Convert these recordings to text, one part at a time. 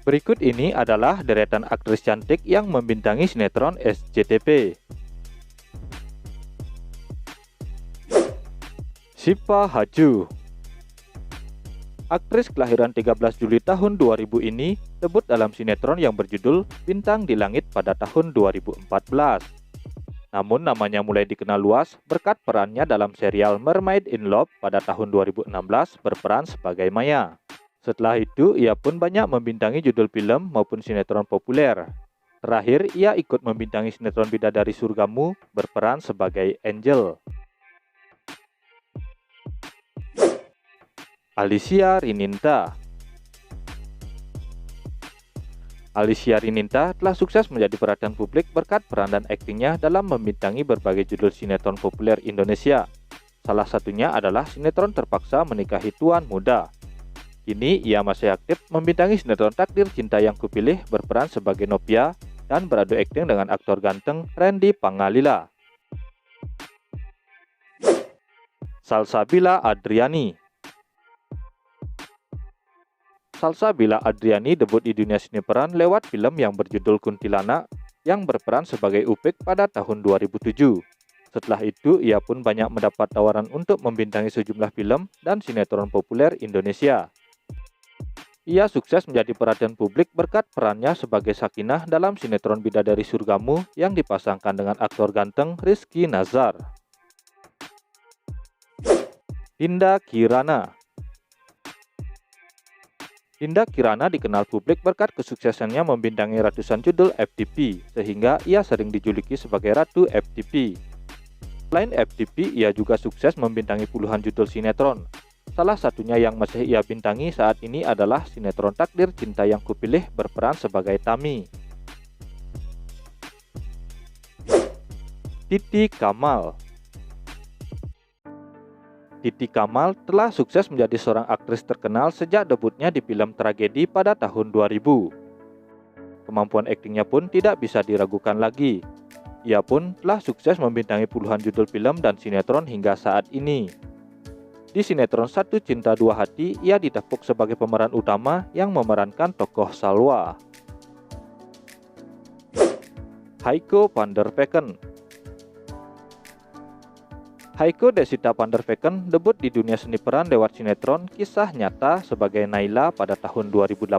Berikut ini adalah deretan aktris cantik yang membintangi sinetron SCTV. Syifa Haju. Aktris kelahiran 13 Juli tahun 2000 ini debut dalam sinetron yang berjudul Bintang di Langit pada tahun 2014. Namun namanya mulai dikenal luas berkat perannya dalam serial Mermaid in Love pada tahun 2016 berperan sebagai Maya. Setelah itu, ia pun banyak membintangi judul film maupun sinetron populer. Terakhir, ia ikut membintangi sinetron Bidadari Surgamu berperan sebagai Angel. Alicia Rininta. Alicia Rininta telah sukses menjadi perhatian publik berkat peran dan aktingnya dalam membintangi berbagai judul sinetron populer Indonesia. Salah satunya adalah sinetron Terpaksa Menikahi Tuan Muda. Kini ia masih aktif membintangi sinetron Takdir Cinta Yang Kupilih berperan sebagai Nopia dan beradu akting dengan aktor ganteng Randy Pangalila. Salsabila Adriani. Salsabila Adriani debut di dunia seni peran lewat film yang berjudul Kuntilanak yang berperan sebagai Upik pada tahun 2007. Setelah itu, ia pun banyak mendapat tawaran untuk membintangi sejumlah film dan sinetron populer Indonesia. Ia sukses menjadi perhatian publik berkat perannya sebagai Sakinah dalam sinetron Bidadari Surgamu yang dipasangkan dengan aktor ganteng Rizky Nazar. Dinda Kirana. Dinda Kirana dikenal publik berkat kesuksesannya membintangi ratusan judul FTV, sehingga ia sering dijuluki sebagai Ratu FTV. Selain FTV, ia juga sukses membintangi puluhan judul sinetron. Salah satunya yang masih ia bintangi saat ini adalah sinetron Takdir Cinta Yang Kupilih berperan sebagai Tami. Titi Kamal. Titi Kamal telah sukses menjadi seorang aktris terkenal sejak debutnya di film Tragedi pada tahun 2000. Kemampuan aktingnya pun tidak bisa diragukan lagi. Ia pun telah sukses membintangi puluhan judul film dan sinetron hingga saat ini. Di sinetron Satu Cinta Dua Hati, ia didapuk sebagai pemeran utama yang memerankan tokoh Salwa. Heiko van der Vecken. Heiko Desita van der Vecken debut di dunia seni peran lewat sinetron Kisah Nyata sebagai Naila pada tahun 2018.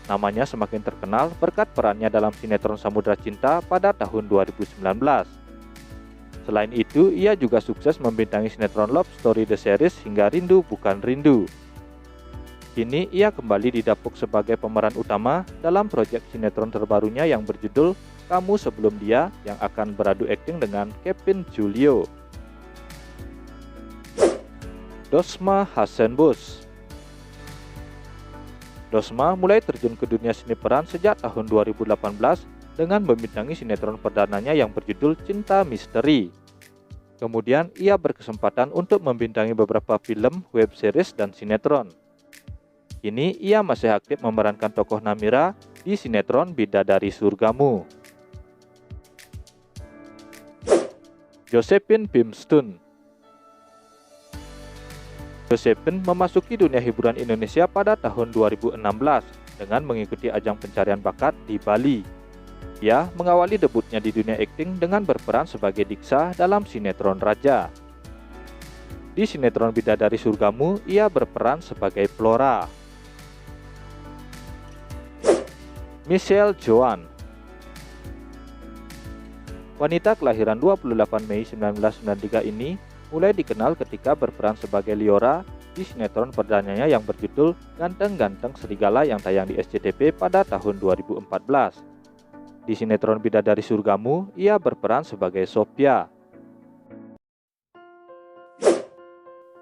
Namanya semakin terkenal berkat perannya dalam sinetron Samudra Cinta pada tahun 2019. Selain itu, ia juga sukses membintangi sinetron Love Story The Series hingga Rindu Bukan Rindu. Kini ia kembali didapuk sebagai pemeran utama dalam proyek sinetron terbarunya yang berjudul Kamu Sebelum Dia yang akan beradu akting dengan Kevin Julio. Dosma Hassenbus. Dosma mulai terjun ke dunia seni peran sejak tahun 2018 dengan membintangi sinetron perdananya yang berjudul Cinta Misteri. Kemudian ia berkesempatan untuk membintangi beberapa film, web series, dan sinetron. Kini ia masih aktif memerankan tokoh Namira di sinetron Bidadari Surgamu. Josephine Bimstun. Josephine memasuki dunia hiburan Indonesia pada tahun 2016 dengan mengikuti ajang pencarian bakat di Bali. Ia mengawali debutnya di dunia akting dengan berperan sebagai Diksa dalam sinetron Raja. Di sinetron Bidadari Surgamu, ia berperan sebagai Flora. Michelle Joan. Wanita kelahiran 28 Mei 1993 ini mulai dikenal ketika berperan sebagai Liora di sinetron perdananya yang berjudul Ganteng-Ganteng Serigala yang tayang di SCTV pada tahun 2014. Di sinetron Bidadari Surgamu, ia berperan sebagai Sophia.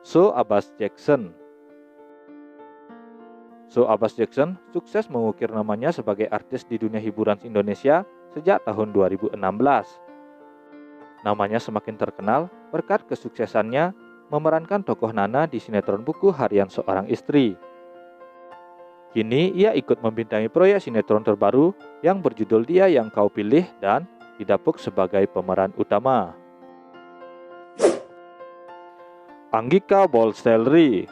So Abbas Jackson. So Abbas Jackson sukses mengukir namanya sebagai artis di dunia hiburan Indonesia sejak tahun 2016. Namanya semakin terkenal berkat kesuksesannya memerankan tokoh Nana di sinetron Buku Harian Seorang Istri. Kini ia ikut membintangi proyek sinetron terbaru yang berjudul Dia Yang Kau Pilih dan didapuk sebagai pemeran utama. Anggika Bolselri.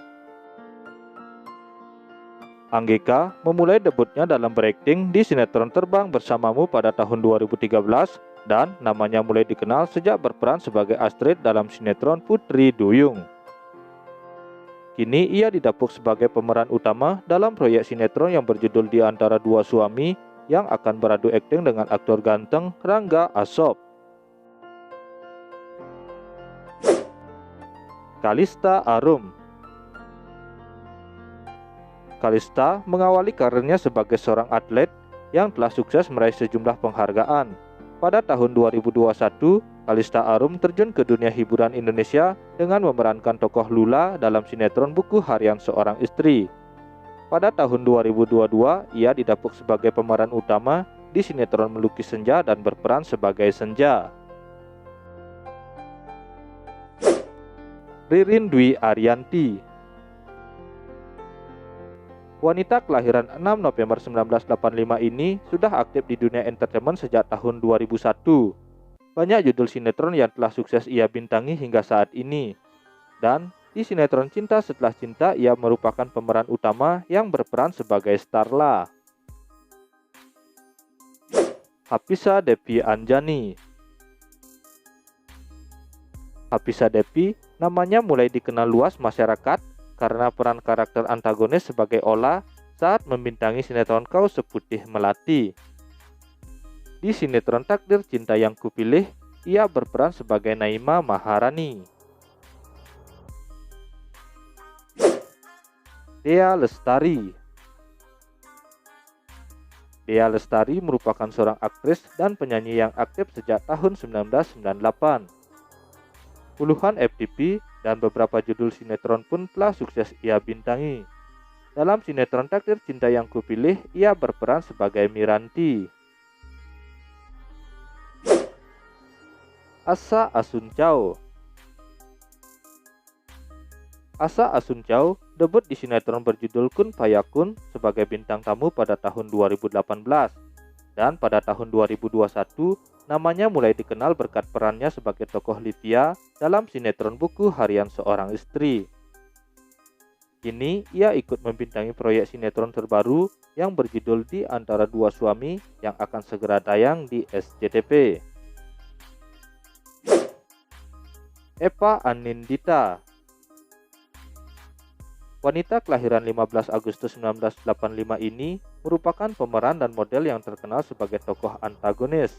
Anggika memulai debutnya dalam berakting di sinetron Terbang Bersamamu pada tahun 2013 dan namanya mulai dikenal sejak berperan sebagai Astrid dalam sinetron Putri Duyung. Kini ia didapuk sebagai pemeran utama dalam proyek sinetron yang berjudul Di Antara Dua Suami yang akan beradu akting dengan aktor ganteng Rangga Asop. Kalista Arum. Kalista mengawali karirnya sebagai seorang atlet yang telah sukses meraih sejumlah penghargaan. Pada tahun 2021, Kalista Arum terjun ke dunia hiburan Indonesia dengan memerankan tokoh Lula dalam sinetron Buku Harian Seorang Istri. Pada tahun 2022, ia didapuk sebagai pemeran utama di sinetron Melukis Senja dan berperan sebagai Senja. Ririn Dwi Ariyanti. Wanita kelahiran 6 November 1985 ini sudah aktif di dunia entertainment sejak tahun 2001. Banyak judul sinetron yang telah sukses ia bintangi hingga saat ini. Dan di sinetron Cinta Setelah Cinta ia merupakan pemeran utama yang berperan sebagai Starla. Hafiza Devi Anjani. Hafiza Devi namanya mulai dikenal luas masyarakat karena peran karakter antagonis sebagai Ola saat membintangi sinetron Kau Seputih Melati. Di sinetron Takdir Cinta Yang Kupilih, ia berperan sebagai Naima Maharani. Dea Lestari. Dea Lestari merupakan seorang aktris dan penyanyi yang aktif sejak tahun 1998. Puluhan FTV dan beberapa judul sinetron pun telah sukses ia bintangi. Dalam sinetron Takdir Cinta Yang Kupilih, ia berperan sebagai Miranti. Asa Asuncao. Asa Asuncao debut di sinetron berjudul Kun Fayakun sebagai bintang tamu pada tahun 2018. Dan pada tahun 2021, namanya mulai dikenal berkat perannya sebagai tokoh Livia dalam sinetron Buku Harian Seorang Istri. Kini ia ikut membintangi proyek sinetron terbaru yang berjudul Di Antara Dua Suami yang akan segera tayang di SCTV. Eva Anindita. Wanita kelahiran 15 Agustus 1985 ini merupakan pemeran dan model yang terkenal sebagai tokoh antagonis.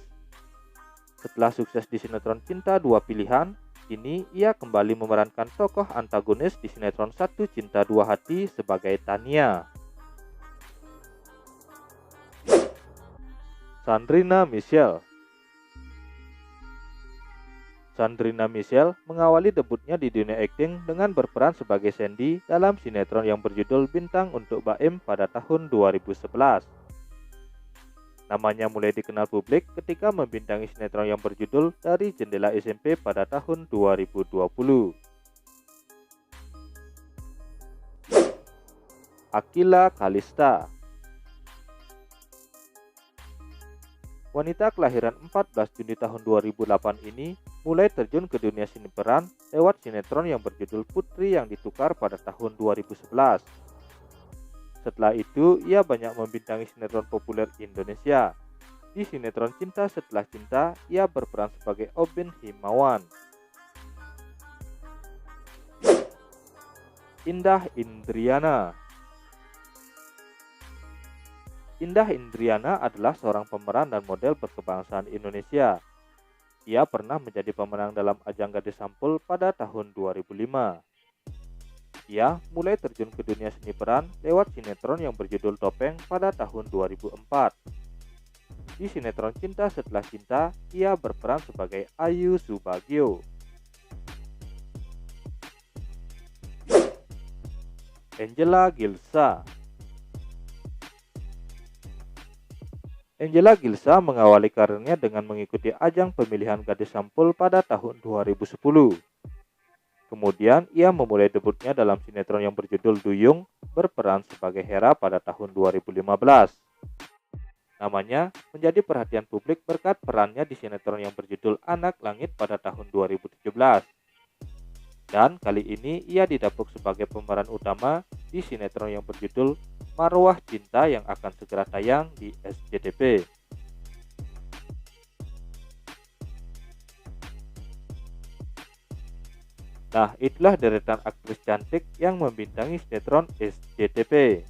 Setelah sukses di sinetron Cinta Dua Pilihan, kini ia kembali memerankan tokoh antagonis di sinetron Satu Cinta Dua Hati sebagai Tania. Sandrina Michelle. Sandrina Michelle mengawali debutnya di dunia akting dengan berperan sebagai Sandy dalam sinetron yang berjudul Bintang Untuk Baim pada tahun 2011. Namanya mulai dikenal publik ketika membintangi sinetron yang berjudul Dari Jendela SMP pada tahun 2020. Akila Kalista. Wanita kelahiran 14 Juni tahun 2008 ini mulai terjun ke dunia sineperan lewat sinetron yang berjudul Putri Yang Ditukar pada tahun 2011. Setelah itu, ia banyak membintangi sinetron populer Indonesia. Di sinetron Cinta Setelah Cinta, ia berperan sebagai Obin Himawan. Indah Indriana. Indah Indriana adalah seorang pemeran dan model berkebangsaan Indonesia. Ia pernah menjadi pemenang dalam ajang Gadis Sampul pada tahun 2005. Ia mulai terjun ke dunia seni peran lewat sinetron yang berjudul Topeng pada tahun 2004. Di sinetron Cinta Setelah Cinta, ia berperan sebagai Ayu Subagio. Angela Gilsa. Angela Gilsa mengawali karirnya dengan mengikuti ajang pemilihan Gadis Sampul pada tahun 2010. Kemudian ia memulai debutnya dalam sinetron yang berjudul Duyung, berperan sebagai Hera pada tahun 2015. Namanya menjadi perhatian publik berkat perannya di sinetron yang berjudul Anak Langit pada tahun 2017. Dan kali ini ia didapuk sebagai pemeran utama di sinetron yang berjudul Marwah Cinta yang akan segera tayang di SCTV. Nah, itulah deretan aktris cantik yang membintangi sinetron SCTV.